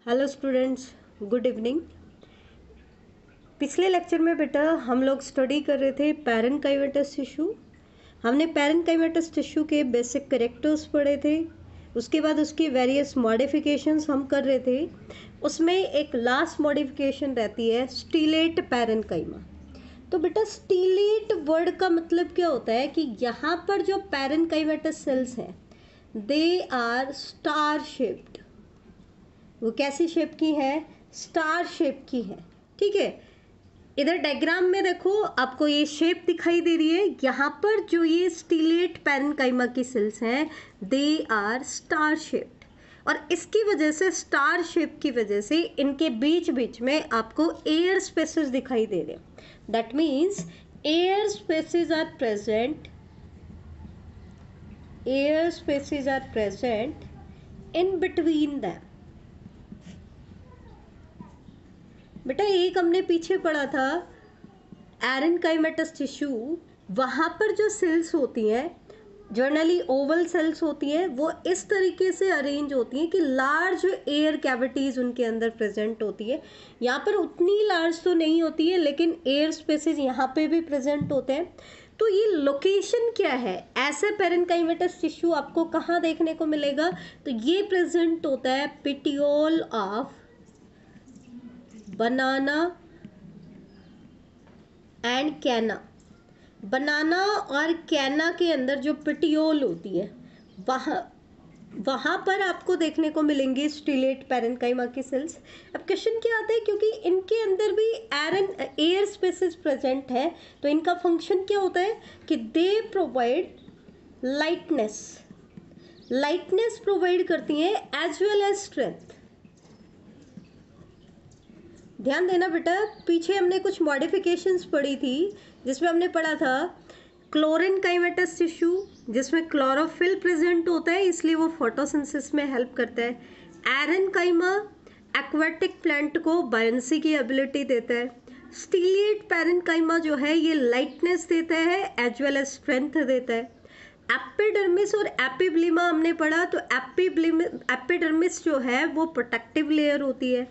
Hello students, good evening. पिछले lecture में बेटा हम लोग स्टडी कर रहे थे पैरेन्काइमेटस टिश्यू। हमने पैरेन्काइमेटस टिश्यू के बेसिक कैरेक्टर्स पढ़े थे, उसके बाद उसकी वेरियस मॉडिफिकेशंस हम कर रहे थे। उसमें एक लास्ट मॉडिफिकेशन रहती है स्टीलेट पैरेन्काइमा। तो बेटा स्टीलेट वर्ड का मतलब क्या होता है कि यहाँ पर जो पैरेन्काइमेटस सेल्स हैं दे आर स्टार शेप्ड। वो कैसी शेप की है? स्टार शेप की है। ठीक है, इधर डायग्राम में देखो आपको ये शेप दिखाई दे रही है। यहाँ पर जो ये स्टीलेट पैरेन्काइमा की सेल्स हैं दे आर स्टार शेप्ड, और इसकी वजह से स्टार शेप की वजह से इनके बीच बीच में आपको एयर स्पेसेस दिखाई दे रहे हैं। That means air spaces are present, air spaces are present in between them. बेटा एक हमने पीछे पढ़ा था पैरेन्काइमेटस टिश्यू, वहाँ पर जो सेल्स होती हैं जनरली ओवल सेल्स होती हैं, वो इस तरीके से अरेंज होती हैं कि लार्ज एयर कैविटीज़ उनके अंदर प्रेजेंट होती है। यहाँ पर उतनी लार्ज तो नहीं होती है, लेकिन एयर स्पेसेस यहाँ पे भी प्रेजेंट होते हैं। तो ये लोकेशन क्या है? ऐसे पैरेन्काइमेटस टिश्यू आपको कहाँ देखने को मिलेगा? तो ये प्रेजेंट होता है पिटियोल ऑफ बनाना एंड कैना। बनाना और कैना के अंदर जो पिटियोल होती है वहाँ पर आपको देखने को मिलेंगे स्टीलेट पैरेन्काइमा की सेल्स। अब क्वेश्चन क्या आता है, क्योंकि इनके अंदर भी एयर स्पेसेस प्रेजेंट है, तो इनका फंक्शन क्या होता है कि दे प्रोवाइड लाइटनेस प्रोवाइड करती हैं एज वेल एज स्ट्रेंथ। ध्यान देना बेटा, पीछे हमने कुछ मॉडिफिकेशंस पढ़ी थी जिसमें हमने पढ़ा था क्लोरेन्काइमेटस टिश्यू जिसमें क्लोरोफिल प्रेजेंट होता है, इसलिए वो फोटोसिंथेसिस में हेल्प करता है। एरेन्काइमा एक्वाटिक प्लांट को बायंसी की एबिलिटी देता है। स्टीलेट पैरेन्काइमा जो है ये लाइटनेस देता है एज वेल एज स्ट्रेंथ देता है। एपिडर्मिस और एपिब्लिमा हमने पढ़ा, तो एपिडर्मिस जो है वो प्रोटेक्टिव लेयर होती है।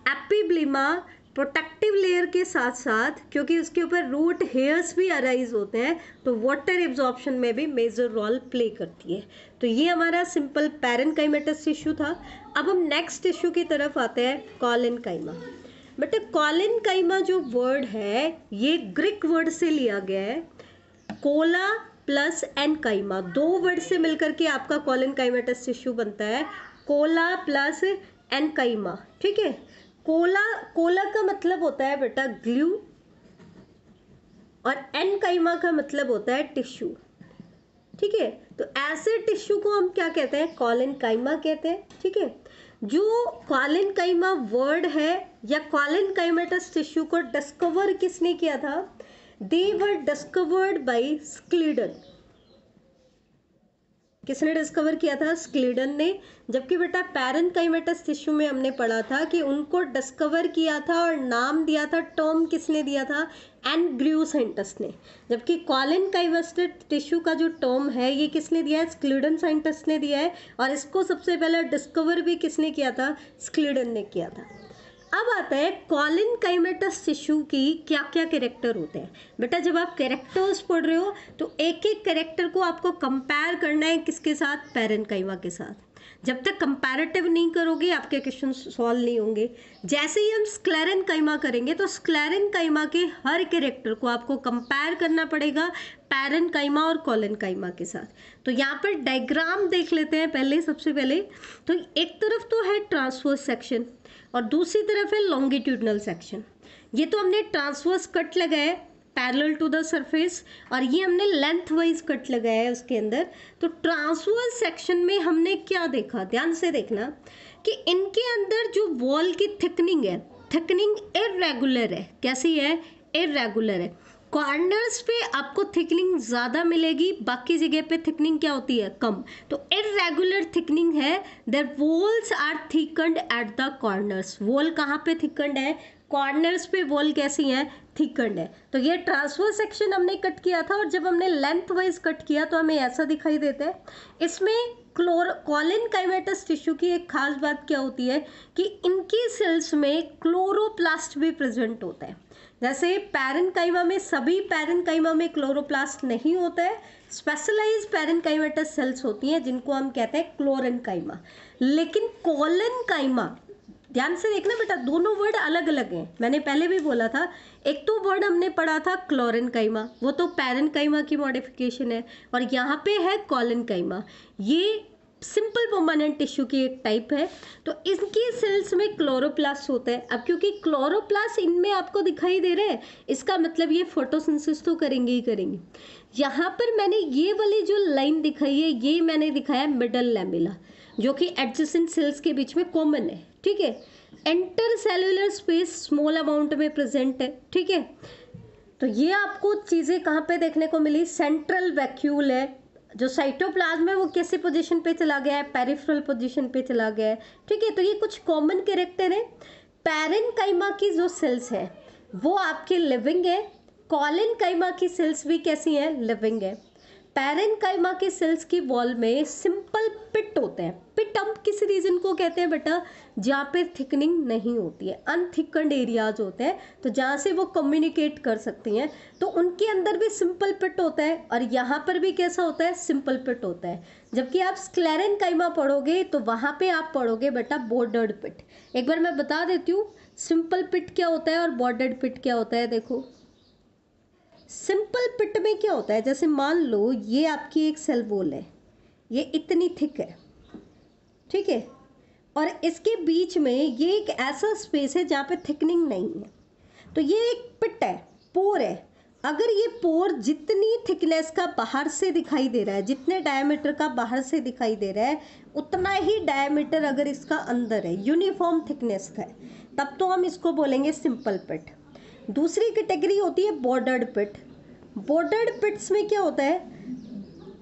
एपिब्लिमा प्रोटेक्टिव लेयर के साथ साथ क्योंकि उसके ऊपर रूट हेयर्स भी अराइज होते हैं, तो वाटर एब्जॉर्प्शन में भी मेजर रोल प्ले करती है। तो ये हमारा सिंपल पैरेन्काइमेटस टिश्यू था। अब हम नेक्स्ट टिश्यू की तरफ आते हैं, कॉलेन्काइमा। बेटा कॉलेन्काइमा जो वर्ड है ये ग्रीक वर्ड से लिया गया है। कोला प्लस एनकाइमा, दो वर्ड से मिलकर के आपका कॉलेन्काइमेटस टिश्यू बनता है। कोला प्लस एनकाइमा, ठीक है। कोला का मतलब होता है बेटा ग्लू, और एनकाइमा का मतलब होता है टिश्यू, ठीक है। तो ऐसे टिश्यू को हम क्या कहते हैं? कॉलेन्काइमा कहते हैं, ठीक है। जो कॉलेन्काइमा वर्ड है या कॉलेन्काइमेटस टिश्यू को डिस्कवर किसने किया था? They were discovered by Schleiden. किसने डिस्कवर किया था? स्क्लीडन ने। जबकि बेटा पैरेन्काइमेटस टिश्यू में हमने पढ़ा था कि उनको डिस्कवर किया था और नाम दिया था, टर्म किसने दिया था? एनग्र्यू साइंटिस्ट ने। जबकि कॉलेन्काइमेटस टिश्यू का जो टर्म है ये किसने दिया है? स्क्लीडन साइंटिस्ट ने दिया है, और इसको सबसे पहले डिस्कवर भी किसने किया था? स्क्लीडन ने किया था। अब आता है कॉलेन्काइमेटस टिश्यू की क्या क्या कैरेक्टर होते हैं। बेटा जब आप कैरेक्टर्स पढ़ रहे हो तो एक एक कैरेक्टर को आपको कंपेयर करना है किसके साथ? पैरेन्काइमा के साथ। जब तक कंपैरेटिव नहीं करोगे आपके क्वेश्चन सॉल्व नहीं होंगे। जैसे ही हम स्क्लेरेन्काइमा करेंगे तो स्क्लेरेन्काइमा के हर कैरेक्टर को आपको कंपेयर करना पड़ेगा पैरेन्काइमा और कॉलेन्काइमा के साथ। तो यहाँ पर डायग्राम देख लेते हैं पहले। सबसे पहले तो एक तरफ तो है ट्रांसवर्स सेक्शन और दूसरी तरफ है लॉन्गिट्यूडनल सेक्शन। ये तो हमने ट्रांसवर्स कट लगाया है पैरेलल टू द सरफेस, और ये हमने लेंथ वाइज कट लगाया है उसके अंदर। तो ट्रांसवर्स सेक्शन में हमने क्या देखा? ध्यान से देखना कि इनके अंदर जो वॉल की थिकनिंग है, थिकनिंग इर्रेगुलर है। कैसी है? इर्रेगुलर है। कॉर्नर्स पे आपको थिकनिंग ज़्यादा मिलेगी, बाकी जगह पे थिकनिंग क्या होती है? कम। तो इर्रेगुलर थिकनिंग है। Their walls are thickened at the corners. Wall कहाँ पे थिकन्ड है? कॉर्नर्स पे वॉल कैसी है? थिकन्ड है। तो ये ट्रांसवर्स सेक्शन हमने कट किया था, और जब हमने लेंथ वाइज कट किया तो हमें ऐसा दिखाई देता है। इसमें कॉलेनकाइमेटस टिश्यू की एक खास बात क्या होती है कि इनकी सेल्स में क्लोरोप्लास्ट भी प्रेजेंट होता है। जैसे पैरेन्काइमा में, सभी पैरेन्काइमा में क्लोरोप्लास्ट नहीं होता है, स्पेशलाइज पैरेन्काइमेटस सेल्स होती हैं जिनको हम कहते हैं क्लोरेन्काइमा। लेकिन कॉलेनकाइमा, ध्यान से देखना बेटा, दोनों वर्ड अलग अलग हैं। मैंने पहले भी बोला था, एक तो वर्ड हमने पढ़ा था क्लोरेन्काइमा, वो तो पैरेन्काइमा की मॉडिफिकेशन है, और यहाँ पे है कॉलेनकाइमा। ये सिंपल परमानेंट टिश्यू की एक टाइप है। तो इनकी सेल्स में क्लोरोप्लास्ट होता है। अब क्योंकि क्लोरोप्लास्ट इनमें आपको दिखाई दे रहे हैं, इसका मतलब ये फोटोसिंथेसिस तो करेंगे ही करेंगे। यहाँ पर मैंने ये वाली जो लाइन दिखाई है, ये मैंने दिखाया मिडल लैमेला, जो कि एडजेसेंट सेल्स के बीच में कॉमन है, ठीक है। Enter cellular space small amount में प्रेजेंट है, ठीक है। तो ये आपको चीज़ें कहाँ पे देखने को मिली, सेंट्रल वैक्यूल है, जो साइटोप्लाज्म है वो कैसे पोजीशन पे चला गया है, पेरिफेरल पोजीशन पे चला गया है, ठीक है। तो ये कुछ कॉमन कैरेक्टर है। पैरेन्काइमा की जो सेल्स है वो आपके लिविंग है, कॉलेनकाइमा की सेल्स भी कैसी हैं, लिविंग है। पैरेन्काइमा के सेल्स की वॉल में सिंपल पिट होते हैं। पिट हम किस रीजन को कहते हैं बेटा, जहाँ पे थिकनिंग नहीं होती है, अनथिकन्ड एरियाज होते हैं, तो जहाँ से वो कम्युनिकेट कर सकती हैं, तो उनके अंदर भी सिंपल पिट होता है। और यहाँ पर भी कैसा होता है, सिंपल पिट होता है। जबकि आप स्क्लेरेन्काइमा पढ़ोगे तो वहाँ पे आप पढ़ोगे बेटा बॉर्डर्ड पिट। एक बार मैं बता देती हूँ सिंपल पिट क्या होता है और बॉर्डर्ड पिट क्या होता है। देखो, सिंपल पिट में क्या होता है, जैसे मान लो ये आपकी एक सेल वॉल है, ये इतनी थिक है, ठीक है, और इसके बीच में ये एक ऐसा स्पेस है जहाँ पे थिकनिंग नहीं है, तो ये एक पिट है, पोर है। अगर ये पोर जितनी थिकनेस का बाहर से दिखाई दे रहा है, जितने डायमीटर का बाहर से दिखाई दे रहा है, उतना ही डायमीटर अगर इसका अंदर है, यूनिफॉर्म थिकनेस का है, तब तो हम इसको बोलेंगे सिंपल पिट। दूसरी कैटेगरी होती है बॉर्डर्ड पिट। बॉर्डर्ड पिट्स में क्या होता है,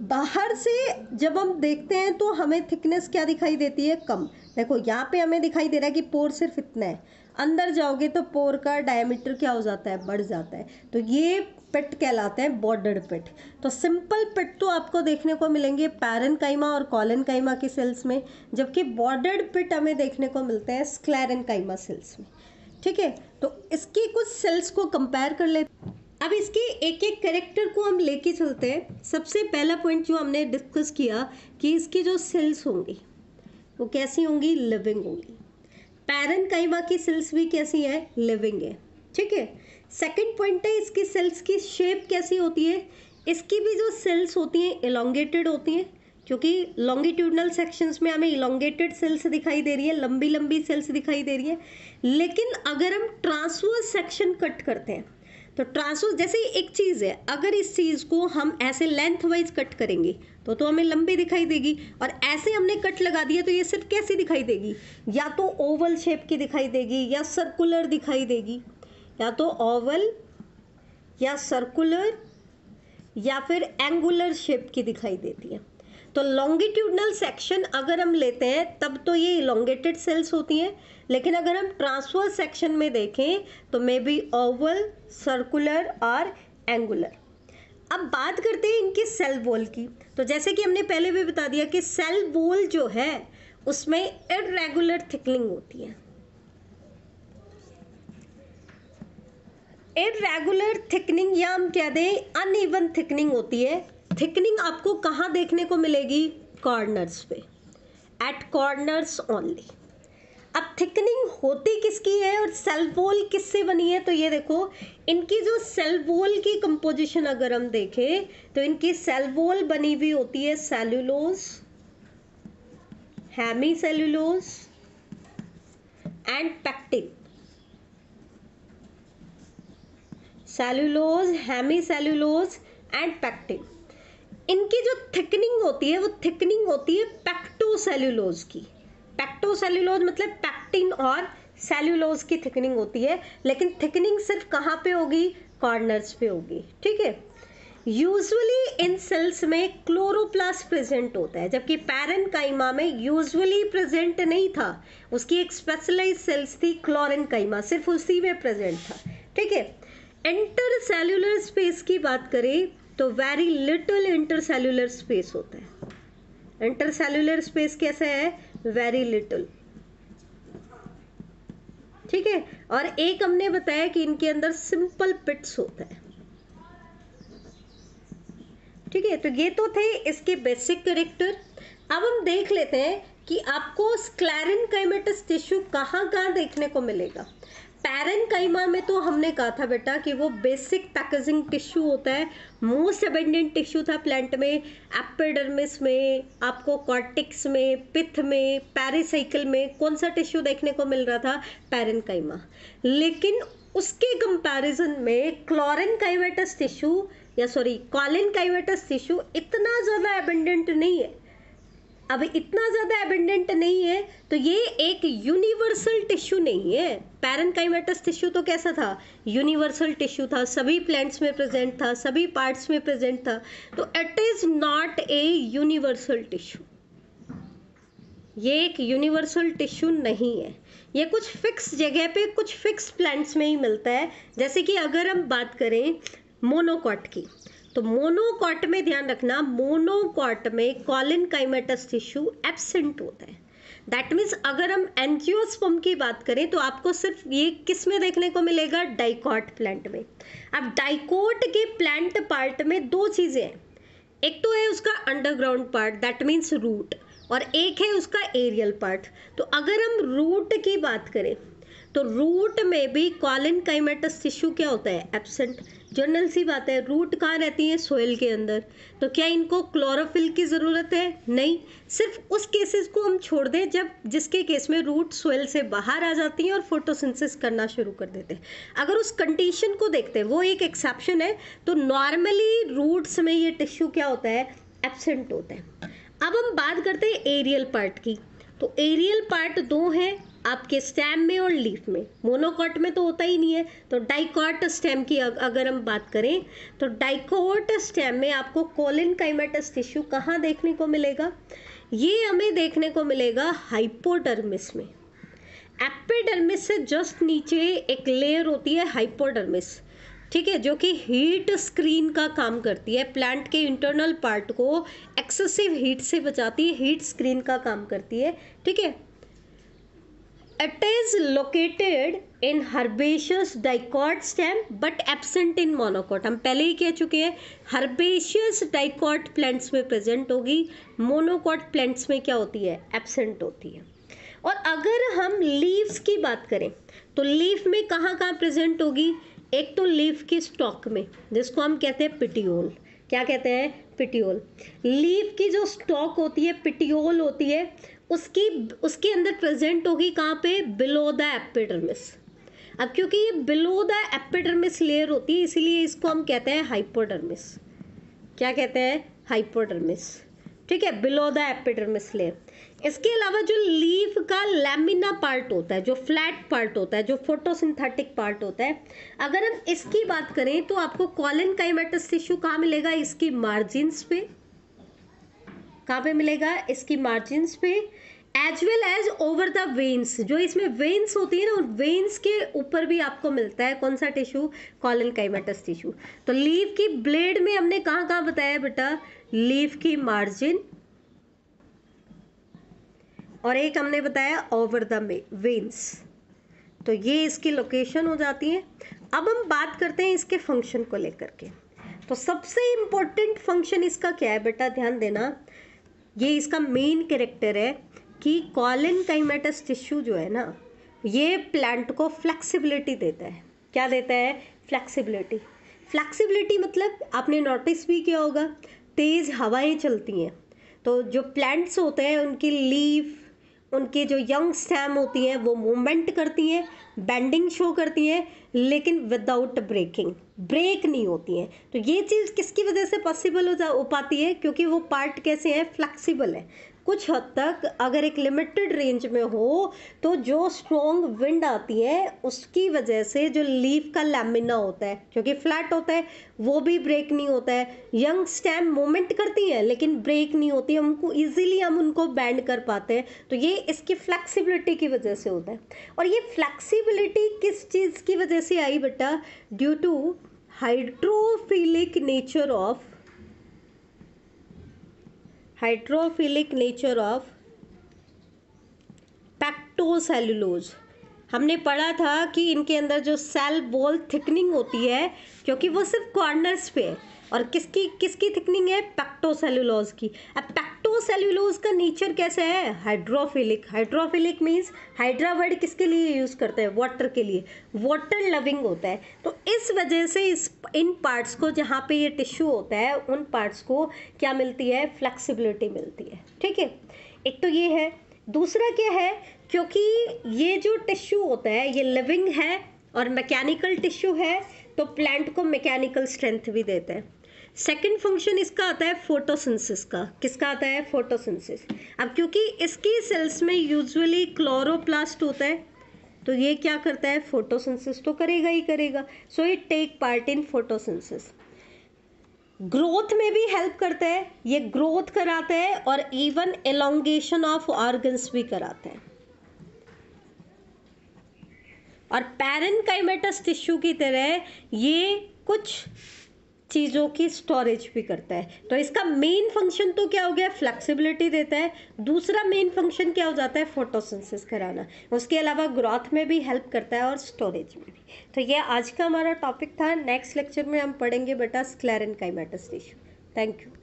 बाहर से जब हम देखते हैं तो हमें थिकनेस क्या दिखाई देती है, कम। देखो यहाँ पे हमें दिखाई दे रहा है कि पोर सिर्फ इतना है, अंदर जाओगे तो पोर का डायमीटर क्या हो जाता है, बढ़ जाता है। तो ये पिट कहलाते हैं बॉर्डर्ड पिट। तो सिंपल पिट तो आपको देखने को मिलेंगे पैरेन्काइमा और कॉलेनकाइमा की सेल्स में, जबकि बॉर्डर्ड पिट हमें देखने को मिलते हैं स्क्लेरेन्काइमा सेल्स में, ठीक है। तो इसकी कुछ सेल्स को कंपेयर कर ले। अब इसके एक एक कैरेक्टर को हम लेके चलते हैं। सबसे पहला पॉइंट जो हमने डिस्कस किया कि इसकी जो सेल्स होंगी वो कैसी होंगी, लिविंग होंगी। पैरेन्काइमा की सेल्स भी कैसी है, लिविंग है, ठीक है। सेकंड पॉइंट है इसकी सेल्स की शेप कैसी होती है। इसकी भी जो सेल्स होती हैं इलोंगेटेड होती हैं, क्योंकि लॉन्गिट्यूडनल सेक्शंस में हमें इलोंगेटेड सेल्स दिखाई दे रही है, लंबी लंबी सेल्स दिखाई दे रही है। लेकिन अगर हम ट्रांसवर्स सेक्शन कट करते हैं तो ट्रांसवर्स, जैसे एक चीज़ है, अगर इस चीज़ को हम ऐसे लेंथ वाइज कट करेंगे तो हमें लंबी दिखाई देगी, और ऐसे हमने कट लगा दिया तो ये सिर्फ कैसी दिखाई देगी, या तो ओवल शेप की दिखाई देगी या सर्कुलर दिखाई देगी, या तो ओवल या सर्कुलर या फिर एंगुलर शेप की दिखाई देती है। तो लॉन्गिट्यूडनल सेक्शन अगर हम लेते हैं तब तो ये इलोंगेटेड सेल्स होती हैं, लेकिन अगर हम ट्रांसवर्स सेक्शन में देखें तो मे बी ओवल, सर्कुलर और एंगुलर। अब बात करते हैं इनकी सेल वॉल की। तो जैसे कि हमने पहले भी बता दिया कि सेल वॉल जो है उसमें इर्रेगुलर थिकनिंग होती है। इर्रेगुलर थिकनिंग या हम कह दें अनइवन थिकनिंग होती है। थिकनिंग आपको कहाँ देखने को मिलेगी, कॉर्नर्स पे, एट कॉर्नर्स ओनली। अब थिकनिंग होती किसकी है और सेल वॉल किससे बनी है, तो ये देखो इनकी जो सेल वॉल की कंपोजिशन अगर हम देखें तो इनकी सेल वॉल बनी हुई होती है cellulose, hemicellulose and pectin. Cellulose, hemicellulose and pectin. इनकी जो थिकनिंग होती है वो थिकनिंग होती है पैक्टोसेल्यूलोज की। पैक्टोसेल्यूलोज मतलब पैक्टिन और सेल्यूलोज की थिकनिंग होती है, लेकिन थिकनिंग सिर्फ कहाँ पे होगी, कॉर्नर्स पे होगी, ठीक है। यूजुअली इन सेल्स में क्लोरोप्लास्ट प्रेजेंट होता है, जबकि पैरेन्काइमा में यूजुअली प्रेजेंट नहीं था, उसकी एक स्पेशलाइज्ड सेल्स थी क्लोरेन्काइमा, सिर्फ उसी में प्रेजेंट था, ठीक है। इंटर सेल्यूलर स्पेस की बात करें तो वेरी लिटिल इंटरसेल्यूलर स्पेस होता है, इंटरसेल्यूलर स्पेस कैसा है, वेरी लिटिल, ठीक है। और एक हमने बताया कि इनके अंदर सिंपल पिट्स होता है, ठीक है। तो ये तो थे इसके बेसिक कैरेक्टर। अब हम देख लेते हैं कि आपको स्क्लेरेनकाइमेटस टिश्यू कहाँ कहाँ देखने को मिलेगा। पैरेन्काइमा में तो हमने कहा था बेटा कि वो बेसिक पैकेजिंग टिश्यू होता है, मोस्ट अबेंडेंट टिश्यू था प्लांट में। एपिडर्मिस में, आपको कॉर्टेक्स में, पिथ में, पेरिसाइकिल में कौन सा टिश्यू देखने को मिल रहा था, पैरेन्काइमा। लेकिन उसके कंपैरिजन में क्लोरेनकाइमेटस टिश्यू या सॉरी कॉलिनकाइमेटस टिश्यू इतना ज़्यादा अबेंडेंट नहीं है। अब इतना ज़्यादा एबेंडेंट नहीं है तो ये एक यूनिवर्सल टिश्यू नहीं है। पैरेन्काइमेटस टिश्यू तो कैसा था, यूनिवर्सल टिश्यू था, सभी प्लांट्स में प्रेजेंट था, सभी पार्ट्स में प्रेजेंट था। तो it is not a universal tissue, ये एक यूनिवर्सल टिश्यू नहीं है। ये कुछ फिक्स जगह पे कुछ फिक्स प्लांट्स में ही मिलता है। जैसे कि अगर हम बात करें मोनोकॉट की, तो मोनोकॉट में ध्यान रखना, मोनोकॉट में कॉलिनकाइमेटस टिश्यू एब्सेंट होता है। दैट मीन्स अगर हम एंजियोस्पर्म की बात करें तो आपको सिर्फ ये किस में देखने को मिलेगा, डाइकॉट प्लांट में। अब डाइकॉट के प्लांट पार्ट में दो चीज़ें हैं, एक तो है उसका underground part that means root, और एक है उसका एरियल पार्ट। तो अगर हम रूट की बात करें तो रूट में भी कॉलिनकाइमेटस टिश्यू क्या होता है, एब्सेंट। जनरल सी बात है, रूट कहाँ रहती है, सोइल के अंदर। तो क्या इनको क्लोरोफिल की ज़रूरत है, नहीं। सिर्फ उस केसेस को हम छोड़ दें जब जिसके केस में रूट सोइल से बाहर आ जाती हैं और फोटोसिंथेसिस करना शुरू कर देते हैं। अगर उस कंडीशन को देखते हैं, वो एक एक्सेप्शन है। तो नॉर्मली रूट्स में ये टिश्यू क्या होता है, एब्सेंट होता है। अब हम बात करते हैं एरियल पार्ट की। तो एरियल पार्ट दो हैं आपके स्टेम में और लीफ में। मोनोकॉट में तो होता ही नहीं है। तो डाइकॉट स्टेम की अगर हम बात करें तो डाइकॉट स्टेम में आपको कॉलिनकाइमेटस टिश्यू कहाँ देखने को मिलेगा, ये हमें देखने को मिलेगा हाइपोडर्मिस में। एपिडर्मिस से जस्ट नीचे एक लेयर होती है हाइपोडर्मिस, ठीक है, जो कि हीट स्क्रीन का काम करती है, प्लांट के इंटरनल पार्ट को एक्सेसिव हीट से बचाती है, हीट स्क्रीन का काम करती है, ठीक है। It is located in herbaceous dicot stem but absent in monocot। हम पहले ही कह चुके हैं herbaceous dicot plants में प्रेजेंट होगी, मोनोकॉट प्लांट्स में क्या होती है, एब्सेंट होती है। और अगर हम लीव्स की बात करें तो लीफ में कहाँ कहाँ प्रेजेंट होगी, एक तो लीफ की स्टॉक में जिसको हम कहते हैं पिटियोल, क्या कहते हैं, पिटियोल। लीफ की जो स्टॉक होती है, पिटियोल होती है, उसके अंदर प्रेजेंट होगी कहाँ पे, बिलो द एपिडर्मिस। अब क्योंकि ये बिलो द एपिडर्मिस लेयर होती है इसीलिए इसको हम कहते हैं हाइपोडर्मिस। क्या कहते हैं, हाइपोडर्मिस, ठीक है, बिलो द एपिडर्मिस लेयर। इसके अलावा जो लीफ का लैमिना पार्ट होता है, जो फ्लैट पार्ट होता है, जो फोटोसिंथेटिक पार्ट होता है, अगर हम इसकी बात करें तो आपको कॉलिनकाइमेटस टिश्यू कहाँ मिलेगा, इसकी मार्जिन्स पे। कहाँ पे मिलेगा, इसकी मार्जिन्स पे, as well as over the veins. जो इसमें वेन्स होती है ना, उन वेन्स के ऊपर भी आपको मिलता है कौन सा टिश्यू, कॉलिनकाइमेटस टिश्यू। तो लीफ की ब्लेड में हमने कहाँ कहाँ बताया बेटा, लीफ की मार्जिन, और एक हमने बताया ओवर द वेन्स। तो ये इसकी लोकेशन हो जाती है। अब हम बात करते हैं इसके फंक्शन को लेकर के। तो सबसे इम्पोर्टेंट फंक्शन इसका क्या है बेटा, ध्यान देना, ये इसका मेन कैरेक्टर है कि कॉलिनकाइमेटस टिश्यू जो है ना, ये प्लांट को फ्लेक्सिबिलिटी देता है। क्या देता है, फ्लेक्सिबिलिटी। फ्लेक्सिबिलिटी मतलब आपने नोटिस भी किया होगा, तेज़ हवाएं चलती हैं तो जो प्लांट्स होते हैं उनकी लीफ, उनकी जो यंग स्टेम होती हैं वो मूवमेंट करती हैं, बेंडिंग शो करती हैं, लेकिन विदाउट ब्रेकिंग, ब्रेक नहीं होती हैं। तो ये चीज़ किसकी वजह से पॉसिबल हो पाती है, क्योंकि वो पार्ट कैसे हैं, फ्लेक्सिबल है। कुछ हद तक अगर एक लिमिटेड रेंज में हो तो जो स्ट्रॉन्ग विंड आती है उसकी वजह से जो लीफ का लैमिना होता है, क्योंकि फ्लैट होता है, वो भी ब्रेक नहीं होता है। यंग स्टेम मूवमेंट करती है लेकिन ब्रेक नहीं होती, हमको इजीली हम उनको बेंड कर पाते हैं। तो ये इसकी फ्लेक्सिबिलिटी की वजह से होता है। और ये फ्लेक्सिबिलिटी किस चीज़ की वजह से आई बेटा, due to hydrophilic nature of hydrophilic nature of pectocellulose. हमने पढ़ा था कि इनके अंदर जो सेल वॉल थिकनिंग होती है, क्योंकि वो सिर्फ कॉर्नर्स पे है, और किसकी किसकी थिकनिंग है? पैक्टोसेलुलोज की। अब पैक्टोसेलुलोज का नेचर कैसा है? Hydrophilic. Hydrophilic means hydra word किसके लिए यूज़ करते हैं? वाटर के लिए। वाटर लविंग होता है। तो इस वजह से इन पार्ट्स को, जहाँ पे ये टिश्यू होता है, उन पार्ट्स को क्या मिलती है? फ्लेक्सिबिलिटी मिलती है। ठीक है, एक तो ये है। दूसरा क्या है, क्योंकि ये जो टिश्यू होता है ये लिविंग है और मैकेनिकल टिश्यू है, तो प्लांट को मैकेनिकल स्ट्रेंथ भी देता है। सेकंड फंक्शन इसका आता है फोटोसिंथेसिस का। किसका आता है? फोटोसिंथेसिस। अब क्योंकि इसकी सेल्स में यूजुअली क्लोरोप्लास्ट होता है, तो ये क्या करता है? फोटोसिंथेसिस तो करेगा ही करेगा। So it take part in photosynthesis. Growth में भी हेल्प करता है, ये ग्रोथ कराता है और इवन एलोंगेशन ऑफ ऑर्गन्स भी कराता है। और पैरेन्काइमेटस टिश्यू की तरह ये कुछ चीज़ों की स्टोरेज भी करता है। तो इसका मेन फंक्शन तो क्या हो गया? फ्लेक्सिबिलिटी देता है। दूसरा मेन फंक्शन क्या हो जाता है? फोटोसिंथेसिस कराना। उसके अलावा ग्रोथ में भी हेल्प करता है और स्टोरेज में भी। तो ये आज का हमारा टॉपिक था। नेक्स्ट लेक्चर में हम पढ़ेंगे बेटा स्क्लेरेन्काइमेटस टिश्यू। Thank you.